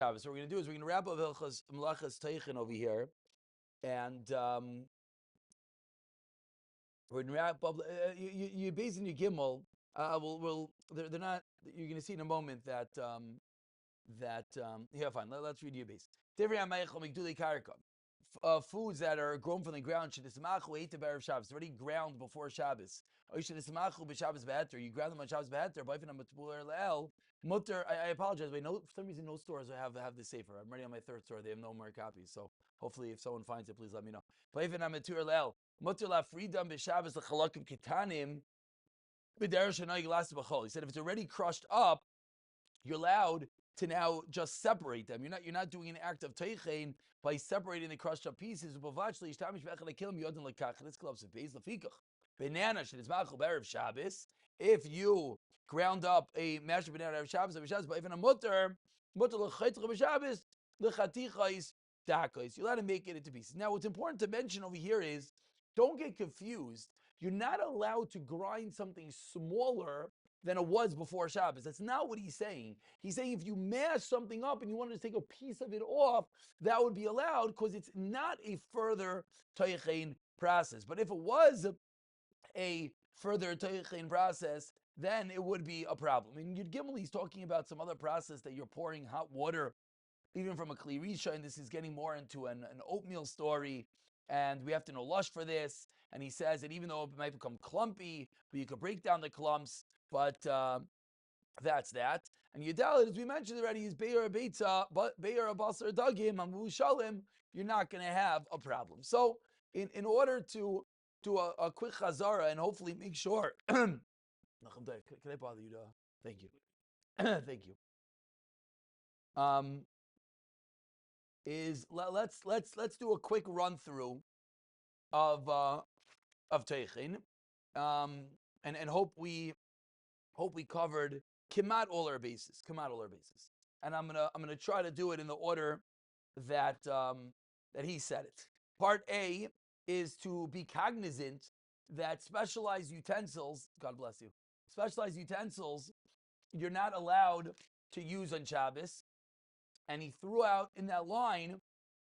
Shabbos. So what we're going to do is we're going to wrap up Hilchos Melachas Tochein over here, and we're going to wrap up. You based in your Gimel. They're not. You're going to see in a moment that yeah, fine. Let's read your base. Foods that are grown from the ground should ate the bar of Shabbos. Already ground before Shabbos. You ground them on Shabbos beheter. Mutter. I apologize, but for some reason no stores have the safer. I'm already on my third store. They have no more copies. So hopefully, if someone finds it, please let me know. Mutter la freedom b'Shabbos l'chalakim ketanim b'derech shenai glas b'chol. He said if it's already crushed up, you're allowed to now just separate them. You're not doing an act of Tochein by separating the crushed up pieces. Banana Shabbos. If you ground up a mashed banana of Shabbos, but even a mutter Shabbos, you're allowed to make it into pieces. Now, what's important to mention over here is don't get confused. You're not allowed to grind something smaller than it was before Shabbos. That's not what he's saying. He's saying if you mash something up and you wanted to take a piece of it off, that would be allowed because it's not a further Tochein process. But if it was a further Tochein process, then it would be a problem. In Yud Gimel, he's talking about some other process that you're pouring hot water, even from a Kli Risha, and this is getting more into an oatmeal story, and we have to know lush for this. And he says that even though it might become clumpy, but you could break down the clumps, but that's that. And Yudalit, as we mentioned already, is Be'er Beitza, but Be'er Basar Dagim, Amu Shalim, you're not going to have a problem. So, in order to do a quick chazara and hopefully make sure. Can I bother you to? Thank you. Thank you. Let's do a quick run through of Tochein, and hope we covered Kimat all our bases. And I'm gonna try to do it in the order that he said it. Part A is to be cognizant that specialized utensils, God bless you, specialized utensils, you're not allowed to use on Shabbos. And he threw out in that line,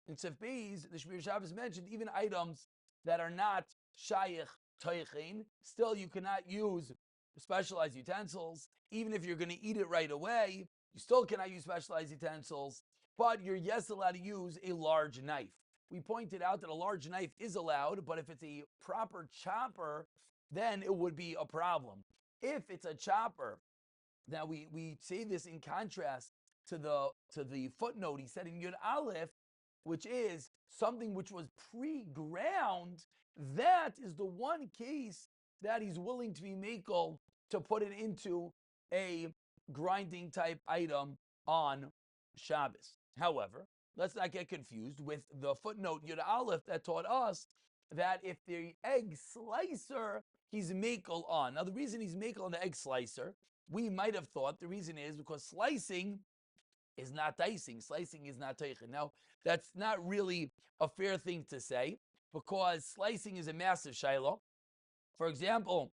in Sef Beis, the Shemiras Shabbos mentioned even items that are not Shayich Tochein, still you cannot use specialized utensils. Even if you're going to eat it right away, you still cannot use specialized utensils, but you're allowed to use a large knife. We pointed out that a large knife is allowed, but if it's a proper chopper, then it would be a problem. If it's a chopper, now we say this in contrast to the footnote he said in Yud Aleph, which is something which was pre-ground. That is the one case that he's willing to be makel to put it into a grinding type item on Shabbos. However, let's not get confused with the footnote Yud Aleph that taught us that if the egg slicer he's makel on. Now the reason he's makel on the egg slicer, we might have thought the reason is because slicing is not dicing. Slicing is not Tochein. Now, that's not really a fair thing to say because slicing is a massive shayla. For example,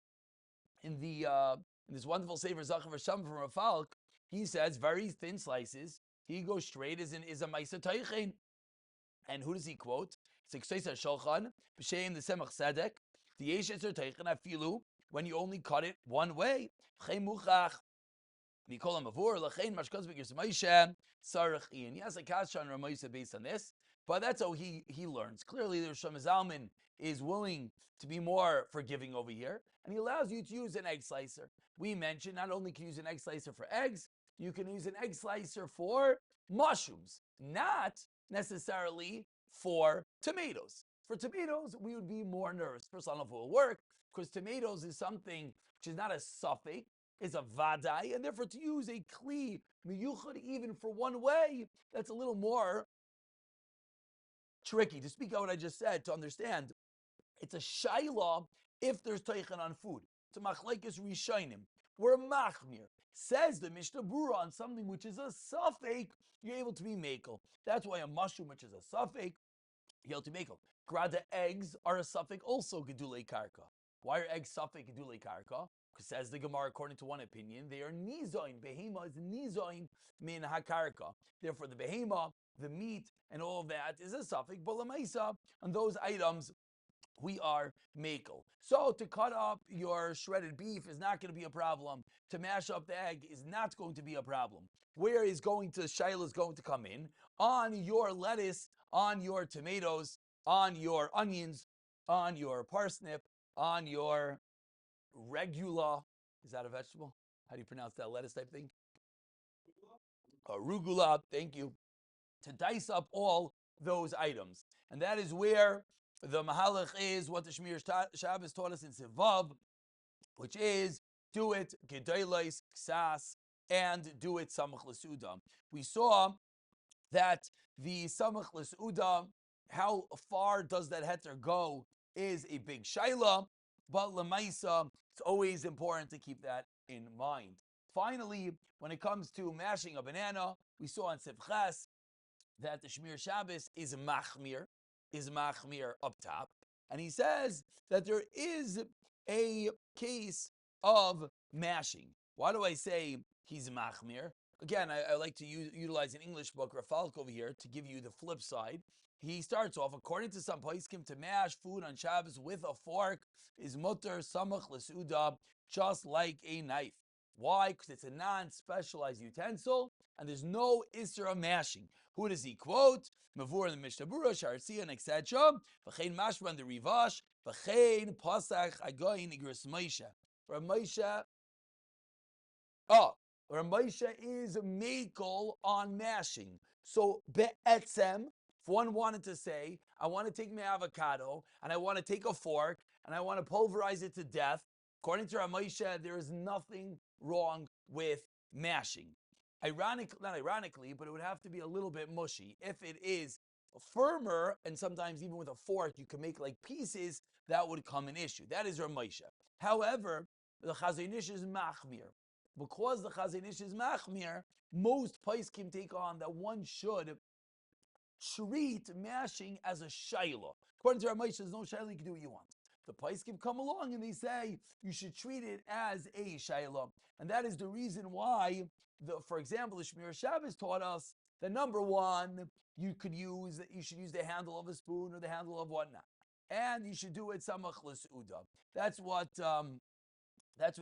in this wonderful Sefer Zachar V'Sham from Rafalk, he says very thin slices. He goes straight as a Maisa Tochein. And who does he quote? It's Kseiser Shulchan B'Shem the Semach Sedek the Yesh Eser Tochein Afilu when you only cut it one way. Chaymuchach. We call him Avur, Lachain, Mashkos, Begis Moshe, Sarach Ian. He has a kasha on Ramosha based on this, but that's how he learns. Clearly, the Shlomo Zalman is willing to be more forgiving over here, and he allows you to use an egg slicer. We mentioned not only can you use an egg slicer for eggs, you can use an egg slicer for mushrooms, not necessarily for tomatoes. For tomatoes, we would be more nervous. First, I don't know if it will work, because tomatoes is something which is not a suffix, is a vadai, and therefore to use a kli miyuchad even for one way, that's a little more tricky. To speak out what I just said, to understand, it's a shayla if there's Tochein on food. It's a machlekes rishonim. We're machmir. Says the Mishnah Brura on something which is a suffix, you're able to be makel. That's why a mushroom which is a suffix, you're able to be makel. Grada eggs are a suffix also gedulei karka. Why are eggs suffix gedulei karka? Says the Gemara, according to one opinion, they are nizoin. Behema is nizoin min hakarka. Therefore, the behema, the meat, and all of that is a suffix. But lemaisa, on those items, we are makel. So to cut up your shredded beef is not going to be a problem. To mash up the egg is not going to be a problem. Where is Shaila is going to come in? On your lettuce, on your tomatoes, on your onions, on your parsnip, on your regula. Is that a vegetable? How do you pronounce that lettuce type thing? Arugula. Thank you. To dice up all those items. And that is where the mahalach is what the Shemiras Shabbos taught us in Sivav, which is do it gedolos ksas and do it samach l'suda. We saw that the samach l'suda, how far does that heter go, is a big shaila, but lemaisa, it's always important to keep that in mind. Finally, when it comes to mashing a banana, we saw in Sivches that the Shemiras Shabbos is machmir up top. And he says that there is a case of mashing. Why do I say he's machmir? Again, I like to utilize an English book, Rafalk over here, to give you the flip side. He starts off, according to some poskim, to mash food on Shabbos with a fork is mutter samach l'suda, just like a knife. Why? Because it's a non-specialized utensil, and there's no isser of mashing. Who does he quote? Mavur in the Mishnah Berurah, Shartzian, etc. V'chein mashban the Rivash, v'chein pasach agoyin igros Moshe. Ramosha is makel on mashing. So be'etzem, if one wanted to say, I want to take my avocado and I want to take a fork and I want to pulverize it to death, according to Ramosha, there is nothing wrong with mashing. Not ironically, but it would have to be a little bit mushy. If it is firmer, and sometimes even with a fork, you can make like pieces, that would come an issue. That is Ramosha. However, the Chazon Ish is machmir. Because the Chazon Ish is machmir, most poskim take on that one should treat mashing as a shayla. According to Ramosha, there's no shayla, you can do what you want. The poskim come along and they say you should treat it as a shayla. And that is the reason why, for example, the Shemiras Shabbos taught us that number one, you should use the handle of a spoon or the handle of whatnot. And you should do it samach l'suda. That's what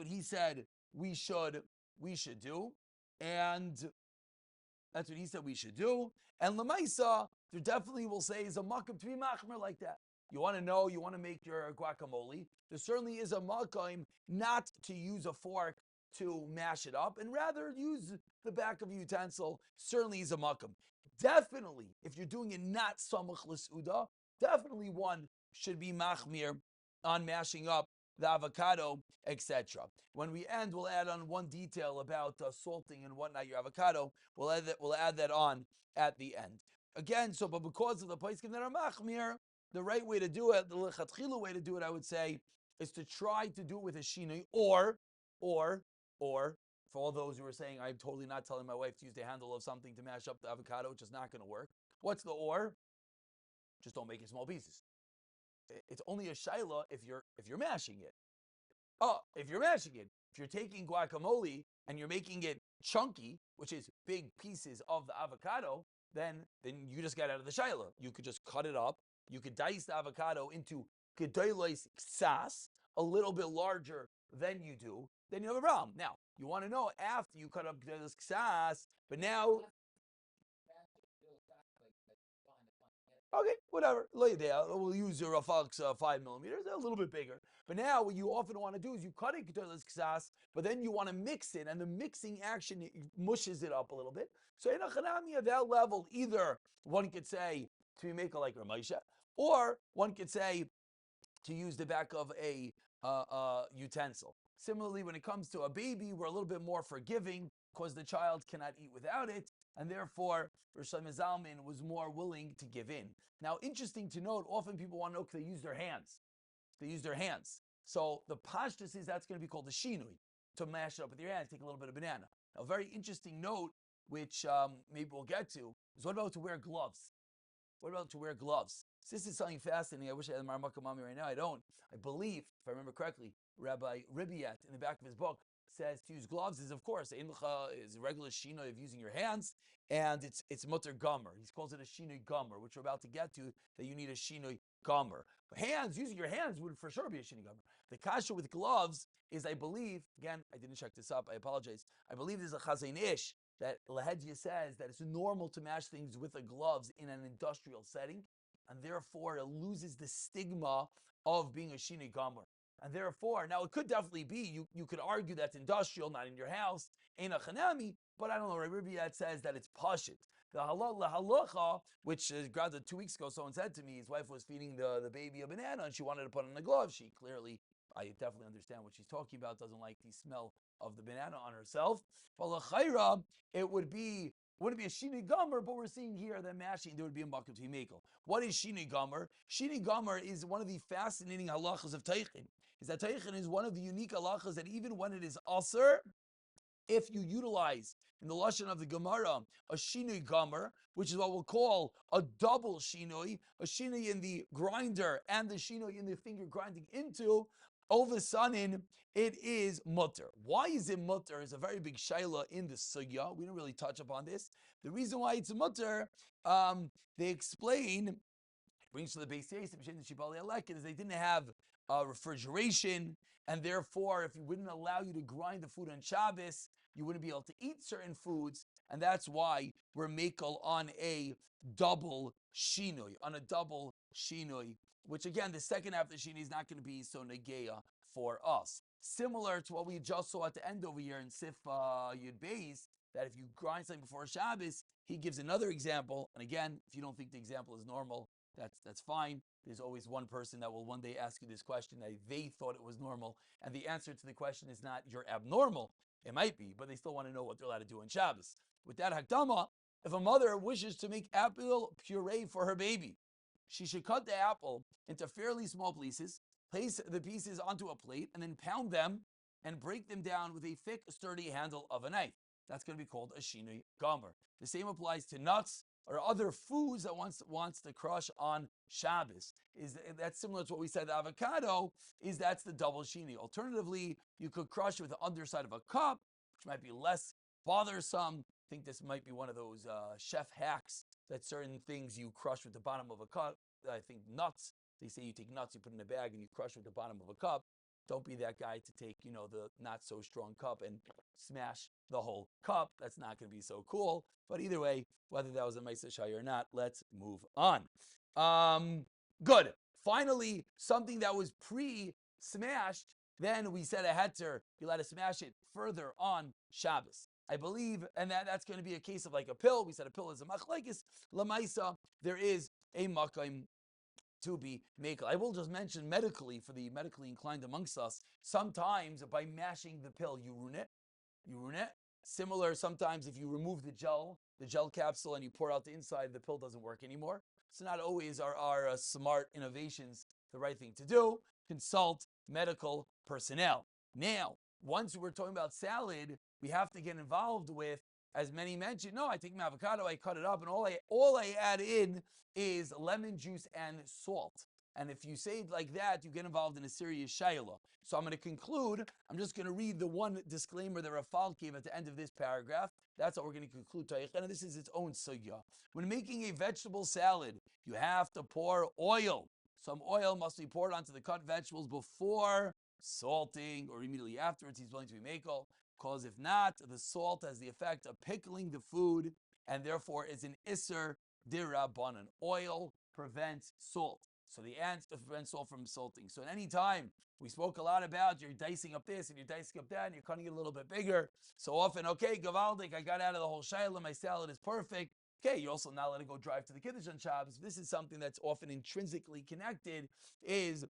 he said we should do. And that's what he said we should do. And Lamaisa, there definitely will say is a makam to be machmer like that. You want to know, you want to make your guacamole. There certainly is a makam not to use a fork to mash it up, and rather use the back of a utensil. Certainly is a makam. Definitely, if you're doing it not samach l'suda, definitely one should be machmir on mashing up the avocado, etc. When we end, we'll add on one detail about salting and whatnot your avocado. We'll add that on at the end. Again, but because of the poskim that are machmir, the right way to do it, the lechatchila way to do it, I would say, is to try to do it with a shinui, or for all those who are saying, I'm totally not telling my wife to use the handle of something to mash up the avocado, which is not going to work. What's the or? Just don't make it small pieces. It's only a shaila if you're mashing it. If you're mashing it, if you're taking guacamole and you're making it chunky, which is big pieces of the avocado, then you just got out of the shaila. You could just cut it up. You could dice the avocado into gedolos ksas, a little bit larger than you do. Then you have a problem. Now, you want to know after you cut up gedolos ksas, but now. Okay, whatever. We'll use your Rafalk's 5 millimeters. They're a little bit bigger. But now what you often want to do is you cut it gedolos ksas, but then you want to mix it, and the mixing action mushes it up a little bit. So in a chanami at that level, either one could say to make a like Ramosha, or one could say to use the back of a utensil. Similarly, when it comes to a baby, we're a little bit more forgiving because the child cannot eat without it, and therefore Rosh Zalman was more willing to give in. Now, interesting to note, often people want to know if they use their hands. So the pashtus is that's going to be called the shinui, to mash it up with your hands, take a little bit of banana. Now, a very interesting note, which maybe we'll get to, is what about to wear gloves? So this is something fascinating. I wish I had Mar Makamami right now. I don't. I believe, if I remember correctly, Rabbi Ribiat in the back of his book says to use gloves is, of course, is a regular shino of using your hands, and it's mutter gomer. He calls it a shinoi gomer, which we're about to get to, that you need a shinoi gomer. Hands, using your hands would for sure be a shinoi gomer. The kasha with gloves is, I believe, again, I didn't check this up, I apologize. I believe there's a chazain ish that Lahedja says that it's normal to mash things with the gloves in an industrial setting, and therefore it loses the stigma of being a shinoi gomer. And therefore, now it could definitely be, you could argue that's industrial, not in your house, ain't a chanami, but I don't know, Rabbi that says that it's pashit. The halacha, which granted 2 weeks ago, someone said to me, his wife was feeding the baby a banana and she wanted to put on a glove. She clearly, I definitely understand what she's talking about, doesn't like the smell of the banana on herself. But l'chayra, it wouldn't be a shini gomer, but we're seeing here that mashing, there would be a makom to mekel. What is shini gomer? Shini gomer is one of the fascinating halachas of Tochein. Is that Tochein is one of the unique halachas that even when it is aser, if you utilize in the lashon of the Gemara a shinoi gomer, which is what we'll call a double shinoi, a shinoi in the grinder and the shinoi in the thing you're grinding into, all of a sudden it is mutter. Why is it mutter? Is a very big shaila in the sugya. We don't really touch upon this. The reason why it's mutter, they explain, brings to the base case, is they didn't have refrigeration, and therefore, if you wouldn't allow you to grind the food on Shabbos, you wouldn't be able to eat certain foods, and that's why we're makel on a double shinoi, which again, the second half of the shinoi is not going to be so negeya for us. Similar to what we just saw at the end over here in Sif Yud Beis, that if you grind something before Shabbos, he gives another example, and again, if you don't think the example is normal, that's fine. There's always one person that will one day ask you this question that they thought it was normal, and the answer to the question is not you're abnormal. It might be, but they still want to know what they're allowed to do on Shabbos. With that hakdama, if a mother wishes to make apple puree for her baby, she should cut the apple into fairly small pieces, place the pieces onto a plate, and then pound them and break them down with a thick, sturdy handle of a knife. That's going to be called a shinoi gomer. The same applies to nuts or other foods that wants to crush on Shabbos. That's similar to what we said, the avocado, that's the double shini. Alternatively, you could crush it with the underside of a cup, which might be less bothersome. I think this might be one of those chef hacks that certain things you crush with the bottom of a cup. I think nuts, they say you take nuts, you put in a bag and you crush with the bottom of a cup. Don't be that guy to take, the not so strong cup and smash the whole cup. That's not going to be so cool. But either way, whether that was a Meiser Shai or not, let's move on. Good. Finally, something that was pre-smashed, then we said a heter, you let us smash it further on Shabbos. I believe, and that's going to be a case of like a pill. We said a pill is a machlekes. Lamaisa, there is a makom to be makel. I will just mention medically, for the medically inclined amongst us, sometimes by mashing the pill, you ruin it. Similar, sometimes if you remove the gel capsule, and you pour out the inside, the pill doesn't work anymore. So not always are our smart innovations the right thing to do. Consult medical personnel. Now, once we're talking about salad, we have to get involved with, as many mentioned, no, I take my avocado, I cut it up, and all I add in is lemon juice and salt. And if you say it like that, you get involved in a serious shayla. So I'm going to conclude. I'm just going to read the one disclaimer that Rafal gave at the end of this paragraph. That's how we're going to conclude Tochein, and this is its own sugya. When making a vegetable salad, you have to pour oil. Some oil must be poured onto the cut vegetables before salting or immediately afterwards. He's willing to be makel, because if not, the salt has the effect of pickling the food, and therefore is an isser dirabanan. Oil prevents salt. So the ants prevent salt from salting. So at any time, we spoke a lot about you're dicing up this and you're dicing up that and you're cutting it a little bit bigger. So often, okay, gavaldik, I got out of the whole shayla, my salad is perfect. Okay, you're also not letting go drive to the Kiddush on Shabbos. This is something that's often intrinsically connected, is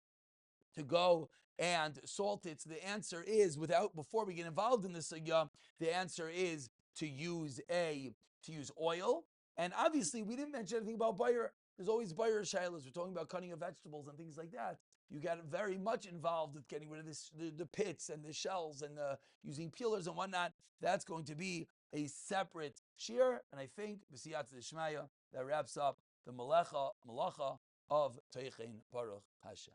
to go and salt it. So the answer is, before we get involved in this sugya, the answer is to use oil. And obviously, we didn't mention anything about buyer. There's always buyer shilas. We're talking about cutting of vegetables and things like that. You got very much involved with getting rid of the pits and the shells and using peelers and whatnot. That's going to be a separate shear. And I think, b'siyat d'shmaya, that wraps up the malacha of Tochein Baruch Hashem.